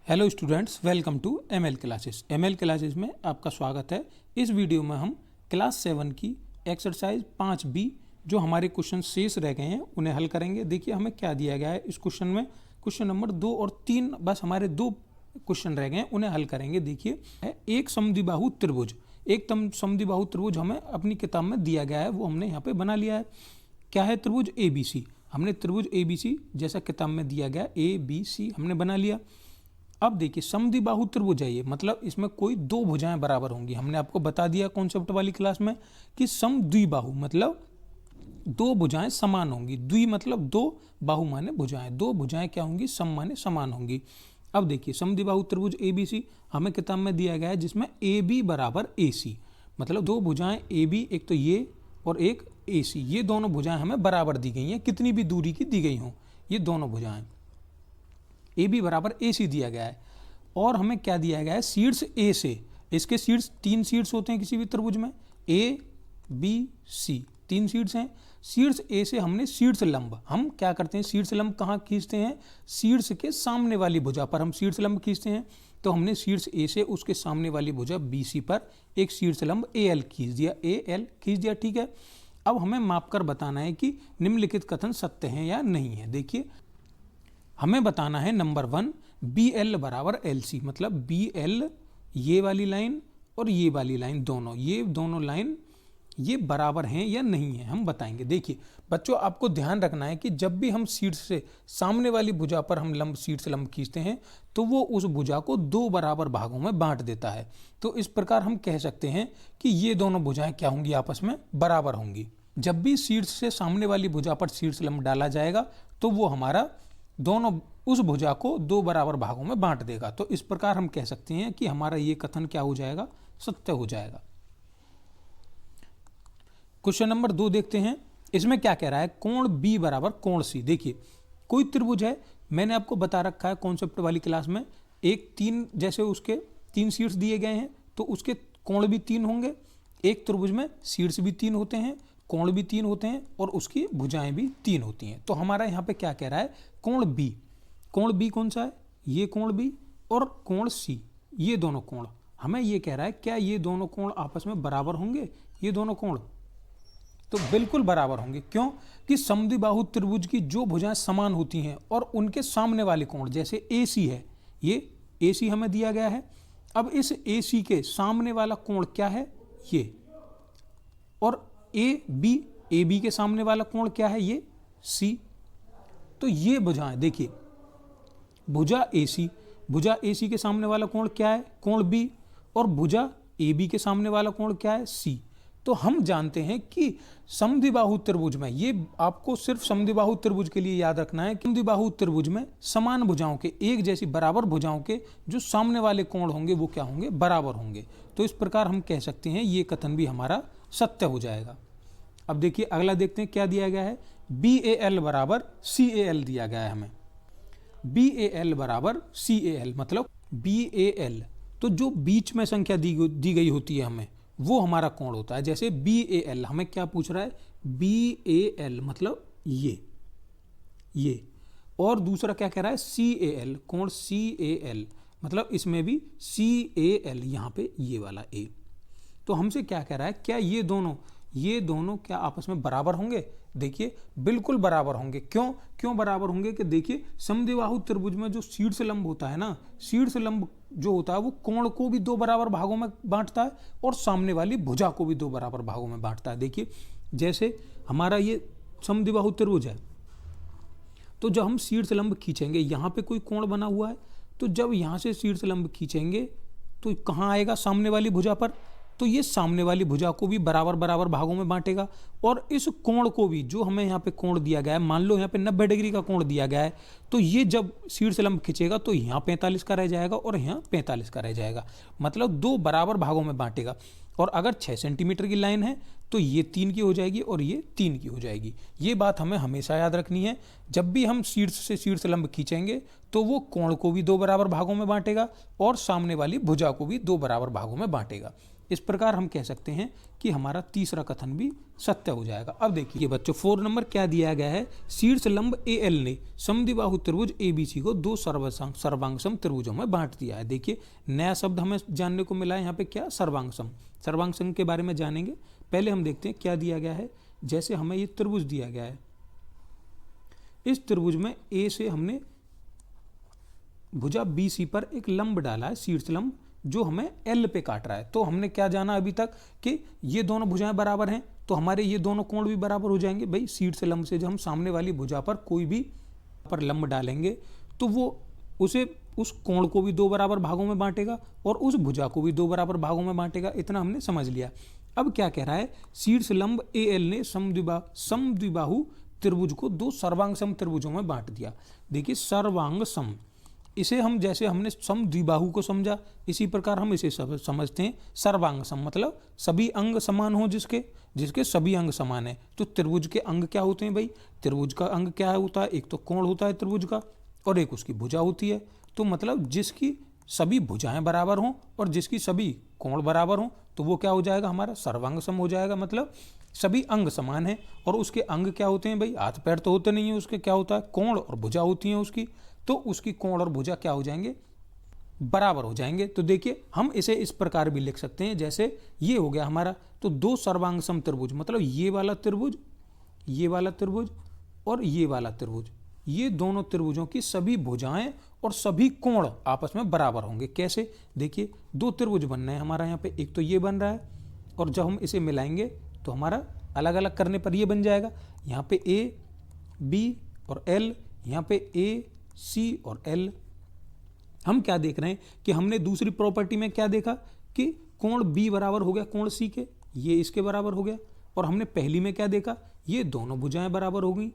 Hello students, welcome to ML classes. ML classes में आपका स्वागत है। इस वीडियो में हम क्लास 7 की एक्सरसाइज 5B जो हमारे क्वेश्चन शेष रह गए हैं उन्हें हल करेंगे। देखिए हमें क्या दिया गया है इस क्वेश्चन में। क्वेश्चन नंबर 2 और 3 बस हमारे 2 क्वेश्चन रह गए हैं, उन्हें हल करेंगे। देखिए एक समद्विबाहु त्रिभुज, समद्विबाहु त्रिभुज हमें अपनी किताब में दिया गया है, वो हमने यहाँ पे बना लिया है। क्या है? त्रिभुज ABC। हमने त्रिभुज ABC जैसा किताब में दिया गया ABC हमने बना लिया। अब देखिए समद्विबाहु त्रिभुज है ये, मतलब इसमें कोई दो भुजाएं बराबर होंगी। हमने आपको बता दिया कॉन्सेप्ट वाली क्लास में कि समद्विबाहु मतलब दो भुजाएं समान होंगी। द्वि मतलब दो, बाहु माने भुजाएं। दो भुजाएं क्या होंगी? सम माने समान होंगी। अब देखिए समद्विबाहु त्रिभुज ABC हमें किताब में दिया गया है जिसमें AB बराबर AC, मतलब दो भुजाएं AB, एक तो ये और एक AC, ये दोनों भुजाएं हमें बराबर दी गई हैं, कितनी भी दूरी की दी गई हों ये दोनों भुजाएं। AB बराबर AC दिया गया है और हमें क्या दिया गया है? शीर्ष A से, इसके शीर्ष 3 शीर्ष होते हैं किसी भी त्रिभुज में, A B C 3 शीर्ष हैं। शीर्ष A से हमने शीर्ष लंब, हम क्या करते हैं शीर्ष लंब कहाँ खींचते हैं? शीर्ष के सामने वाली भुजा पर हम शीर्ष लंब खींचते हैं। तो हमने शीर्ष A से उसके सामने वाली भुजा BC पर एक शीर्ष लंब AL खींच दिया, AL खींच दिया, ठीक है। अब हमें मापकर बताना है कि निम्नलिखित कथन सत्य हैं या नहीं है। देखिए हमें बताना है नंबर 1 BL बराबर LC, मतलब BL ये वाली लाइन और ये वाली लाइन दोनों, ये दोनों लाइन ये बराबर हैं या नहीं है, हम बताएंगे। देखिए बच्चों आपको ध्यान रखना है कि जब भी हम शीर्ष से सामने वाली भुजा पर हम शीर्ष लंब खींचते हैं तो वो उस भुजा को 2 बराबर भागों में बांट देता है। तो इस प्रकार हम कह सकते हैं कि ये दोनों भुजाएं क्या होंगी? आपस में बराबर होंगी। जब भी शीर्ष से सामने वाली भुजा पर शीर्ष लंब डाला जाएगा तो वो हमारा दोनों उस भुजा को 2 बराबर भागों में बांट देगा। तो इस प्रकार हम कह सकते हैं कि हमारा ये कथन क्या हो जाएगा? सत्य हो जाएगा। क्वेश्चन नंबर 2 देखते हैं। इसमें क्या कह रहा है? कोण B बराबर कोण C। देखिए कोई त्रिभुज है, मैंने आपको बता रखा है कॉन्सेप्ट वाली क्लास में, एक 3 जैसे उसके 3 शीर्ष दिए गए हैं तो उसके कोण भी 3 होंगे। एक त्रिभुज में शीर्ष भी 3 होते हैं, कोण भी 3 होते हैं और उसकी भुजाएं भी 3 होती हैं। तो हमारा यहाँ पे क्या कह रहा है? कोण B। कोण B कौन सा है? ये कोण B और कोण C, ये दोनों कोण। हमें ये कह रहा है क्या ये दोनों कोण आपस में बराबर होंगे? ये दोनों कोण तो बिल्कुल बराबर होंगे। क्यों? कि समद्विबाहु त्रिभुज की जो भुजाएं समान होती हैं और उनके सामने वाले कोण, जैसे AC है, ये AC हमें दिया गया है। अब इस AC के सामने वाला कोण क्या है? ये। और AB के सामने वाला कोण क्या है? ये C। तो ये भुजाएं देखिए, भुजा AC के सामने वाला कोण क्या है? कोण B। और भुजा AB के सामने वाला कोण क्या है? C। तो हम जानते हैं कि समद्विबाहु त्रिभुज में, ये आपको सिर्फ समद्विबाहु त्रिभुज के लिए याद रखना है, समद्विबाहु त्रिभुज में समान भुजाओं के, एक जैसी बराबर भुजाओं के जो सामने वाले कोण होंगे वो क्या होंगे? बराबर होंगे। तो इस प्रकार हम कह सकते हैं ये कथन भी हमारा सत्य हो जाएगा। अब देखिए अगला देखते हैं क्या दिया गया है। BAL बराबर CAL दिया गया है हमें। BAL बराबर CAL मतलब BAL, तो जो बीच में संख्या दी गई होती है हमें, वो हमारा कोण होता है। जैसे BAL हमें क्या पूछ रहा है? BAL मतलब ये। और दूसरा क्या कह रहा है? CAL, कोण CAL मतलब इसमें भी CAL, यहाँ पे ये वाला A। तो हमसे क्या कह रहा है? क्या ये दोनों क्या आपस में बराबर होंगे? देखिए बिल्कुल बराबर होंगे। क्यों बराबर होंगे? कि देखिए समद्विबाहु त्रिभुज में जो शीर्ष लंब होता है ना, शीर्ष लंब जो होता है वो कोण को भी 2 बराबर भागों में बांटता है और सामने वाली भुजा को भी 2 बराबर भागों में बांटता है। देखिए जैसे हमारा ये समद्विबाहु त्रिभुज है, तो जब हम शीर्ष लंब खींचेंगे, यहाँ पे कोई कोण बना हुआ है, तो जब यहाँ से शीर्ष लंब खींचेंगे तो कहाँ आएगा? सामने वाली भुजा पर। तो ये सामने वाली भुजा को भी बराबर बराबर भागों में बांटेगा और इस कोण को भी, जो हमें यहाँ पे कोण दिया गया है, मान लो यहाँ पे 90 डिग्री का कोण दिया गया है, तो ये जब शीर्ष लंब खींचेगा तो यहाँ 45 का रह जाएगा और यहाँ 45 का रह जाएगा, मतलब 2 बराबर भागों में बांटेगा। और अगर 6 सेंटीमीटर की लाइन है तो ये 3 की हो जाएगी और ये 3 की हो जाएगी। ये बात हमें हमेशा याद रखनी है। जब भी हम शीर्ष से शीर्ष लंब खींचेंगे तो वो कोण को भी 2 बराबर भागों में बांटेगा और सामने वाली भुजा को भी 2 बराबर भागों में बांटेगा। इस प्रकार हम कह सकते हैं कि हमारा तीसरा कथन भी सत्य हो जाएगा। अब देखिए बच्चों 4 नंबर क्या दिया गया है, शीर्ष लंब AL ने समद्विबाहु त्रिभुज ABC को 2 सर्वांगसम त्रिभुजों में बांट दिया है। देखिए नया शब्द हमें जानने को मिला है यहाँ पे, क्या, सर्वांगसम। सर्वांगसम के बारे में जानेंगे, पहले हम देखते हैं क्या दिया गया है। जैसे हमें ये त्रिभुज दिया गया है, इस त्रिभुज में A से हमने भुजा BC पर एक लंब डाला है, शीर्ष लंब, जो हमें L पे काट रहा है। तो हमने क्या जाना अभी तक कि ये दोनों भुजाएं बराबर हैं, तो हमारे ये दोनों कोण भी बराबर हो जाएंगे। भाई शीर्ष लंब से जब हम सामने वाली भुजा पर कोई भी पर लंब डालेंगे तो वो उस कोण को भी 2 बराबर भागों में बांटेगा और उस भुजा को भी 2 बराबर भागों में बांटेगा। इतना हमने समझ लिया। अब क्या कह रहा है, शीर्ष लंब AL ने समद्विबाहु त्रिभुज को 2 सर्वांगसम त्रिभुजों में बांट दिया। देखिए सर्वांगसम, इसे हम जैसे हमने समद्विबाहु को समझा, इसी प्रकार हम इसे समझते हैं सर्वांगसम, मतलब सभी अंग समान हो, जिसके सभी अंग समान है। तो त्रिभुज के अंग क्या होते हैं भाई, त्रिभुज का अंग क्या होता है, एक तो कोण होता है त्रिभुज का और एक उसकी भुजा होती है। तो मतलब जिसकी सभी भुजाएं बराबर हों और जिसकी सभी कोण बराबर हों तो वो क्या हो जाएगा, हमारा सर्वांगसम हो जाएगा। मतलब सभी अंग समान हैं और उसके अंग क्या होते हैं भाई, हाथ पैर तो होते नहीं है उसके, क्या होता है, कोण और भुजा होती है उसकी। तो उसकी कोण और भुजा क्या हो जाएंगे, बराबर हो जाएंगे। तो देखिए हम इसे इस प्रकार भी लिख सकते हैं, जैसे ये हो गया हमारा, तो 2 सर्वांगसम त्रिभुज, मतलब ये वाला त्रिभुज और ये वाला त्रिभुज, ये दोनों त्रिभुजों की सभी भुजाएं और सभी कोण आपस में बराबर होंगे। कैसे, देखिए 2 त्रिभुज बन रहे हैं हमारा यहाँ पे, एक तो ये बन रहा है और जब हम इसे मिलाएंगे तो हमारा अलग अलग करने पर ये बन जाएगा। यहाँ पे A B और L, यहाँ पे A C और L। हम क्या देख रहे हैं कि हमने दूसरी प्रॉपर्टी में क्या देखा कि कोण B बराबर हो गया कोण C के, ये इसके बराबर हो गया। और हमने पहली में क्या देखा, ये दोनों भुजाएं बराबर हो गई,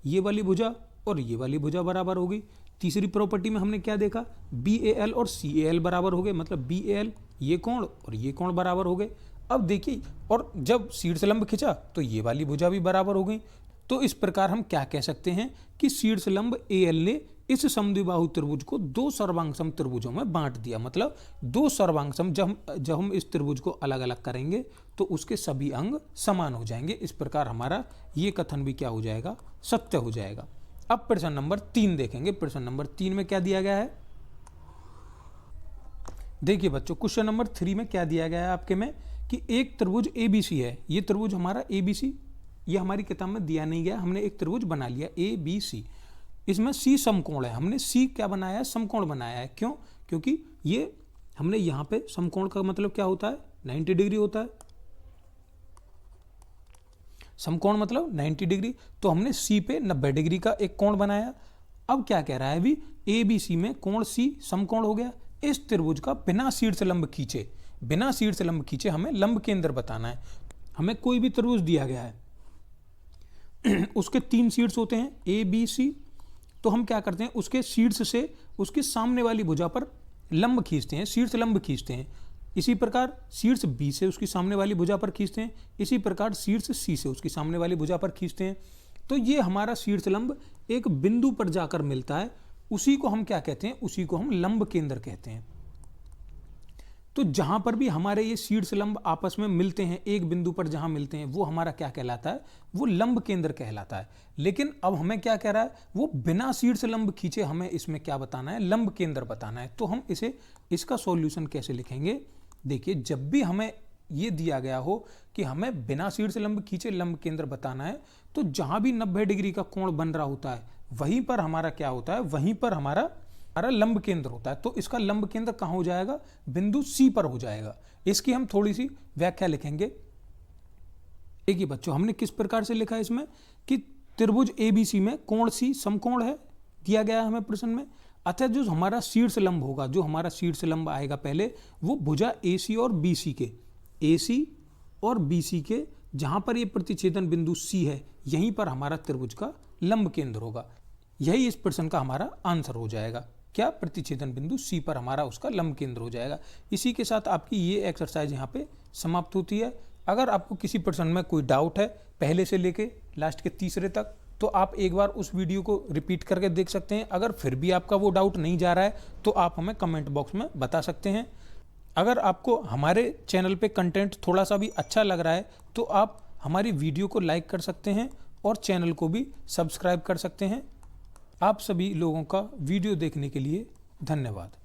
ये वाली भुजा और ये वाली भुजा बराबर हो गई। तीसरी प्रॉपर्टी में हमने क्या देखा, BAL और CAL बराबर हो गए, मतलब BAL ये कोण और ये कोण बराबर हो गए। अब देखिए, और जब शीर्ष लंब खिंचा तो ये वाली भुजा भी बराबर हो गई। तो इस प्रकार हम क्या कह सकते हैं कि शीर्ष लंब AL ने इस समद्विबाहु त्रिभुज को 2 सर्वांगसम त्रिभुजों में बांट दिया। मतलब 2 सर्वांगसम, जब हम इस त्रिभुज को अलग अलग करेंगे तो उसके सभी अंग समान हो जाएंगे। इस प्रकार हमारा ये कथन भी क्या हो जाएगा, सत्य हो जाएगा। अब प्रश्न नंबर 3 देखेंगे। प्रश्न नंबर 3 में क्या दिया गया है, देखिए बच्चों क्वेश्चन नंबर 3 में क्या दिया गया है आपके में कि एक त्रिभुज ABC है। ये त्रिभुज हमारा ABC, ये हमारी किताब में दिया नहीं गया, हमने एक त्रिभुज बना लिया ABC। इसमें C समकोण है, हमने C क्या बनाया है, समकोण बनाया है। क्यों, क्योंकि ये हमने यहाँ पे समकोण का मतलब क्या होता है, 90 डिग्री होता है। समकोण मतलब 90 डिग्री, तो हमने C पे 90 डिग्री का एक कोण बनाया। अब क्या कह रहा है, अभी ABC में कोण C समकोण हो गया। इस त्रिभुज का बिना शीर्ष लंब खींचे हमें लंब केंद्र बताना है। हमें कोई भी त्रिभुज दिया गया है, उसके 3 शीर्ष होते हैं ABC, तो हम क्या करते हैं, उसके शीर्ष से उसके सामने वाली भुजा पर लंब खींचते हैं, शीर्ष लंब खींचते हैं। इसी प्रकार शीर्ष B से उसकी सामने वाली भुजा पर खींचते हैं, इसी प्रकार शीर्ष C से उसकी सामने वाली भुजा पर खींचते हैं। तो ये हमारा शीर्ष लंब एक बिंदु पर जाकर मिलता है, उसी को हम क्या कहते हैं, उसी को हम लंब केंद्र कहते हैं। तो जहां पर भी हमारे ये शीर्ष लंब आपस में मिलते हैं, एक बिंदु पर जहां मिलते हैं, वो हमारा क्या कहलाता है, वो लंब केंद्र कहलाता है। लेकिन अब हमें क्या कह रहा है, वो बिना शीर्ष लंब खींचे हमें इसमें क्या बताना है, लंब केंद्र बताना है। तो हम इसका सॉल्यूशन कैसे लिखेंगे, देखिए जब भी हमें ये दिया गया हो कि हमें बिना शीर्ष लंब खींचे लंब केंद्र बताना है, तो जहां भी 90 डिग्री का कोण बन रहा होता है वहीं पर हमारा क्या होता है, वहीं पर हमारा लंब केंद्र होता है। तो इसका लंब केंद्र कहां हो जाएगा, बिंदु C पर हो जाएगा। इसकी हम थोड़ी सी व्याख्या लिखेंगे। देखिए बच्चों हमने किस प्रकार से लिखा है इसमें कि त्रिभुज ABC में कोण C समकोण है, दिया गया है हमें प्रश्न में। अतः जो हमारा शीर्ष लंब होगा, जो हमारा शीर्ष लंब आएगा पहले, वो भुजा AC और BC के जहां पर ये प्रतिच्छेदन बिंदु C है, यहीं पर हमारा त्रिभुज का लंब केंद्र होगा। यही इस प्रश्न का हमारा आंसर हो जाएगा। क्या, प्रतिच्छेदन बिंदु C पर हमारा उसका लंब केंद्र हो जाएगा। इसी के साथ आपकी ये एक्सरसाइज यहाँ पे समाप्त होती है। अगर आपको किसी प्रश्न में कोई डाउट है पहले से लेके लास्ट के तीसरे तक, तो आप एक बार उस वीडियो को रिपीट करके देख सकते हैं। अगर फिर भी आपका वो डाउट नहीं जा रहा है तो आप हमें कमेंट बॉक्स में बता सकते हैं। अगर आपको हमारे चैनल पे कंटेंट थोड़ा सा भी अच्छा लग रहा है तो आप हमारी वीडियो को लाइक कर सकते हैं और चैनल को भी सब्सक्राइब कर सकते हैं। आप सभी लोगों का वीडियो देखने के लिए धन्यवाद।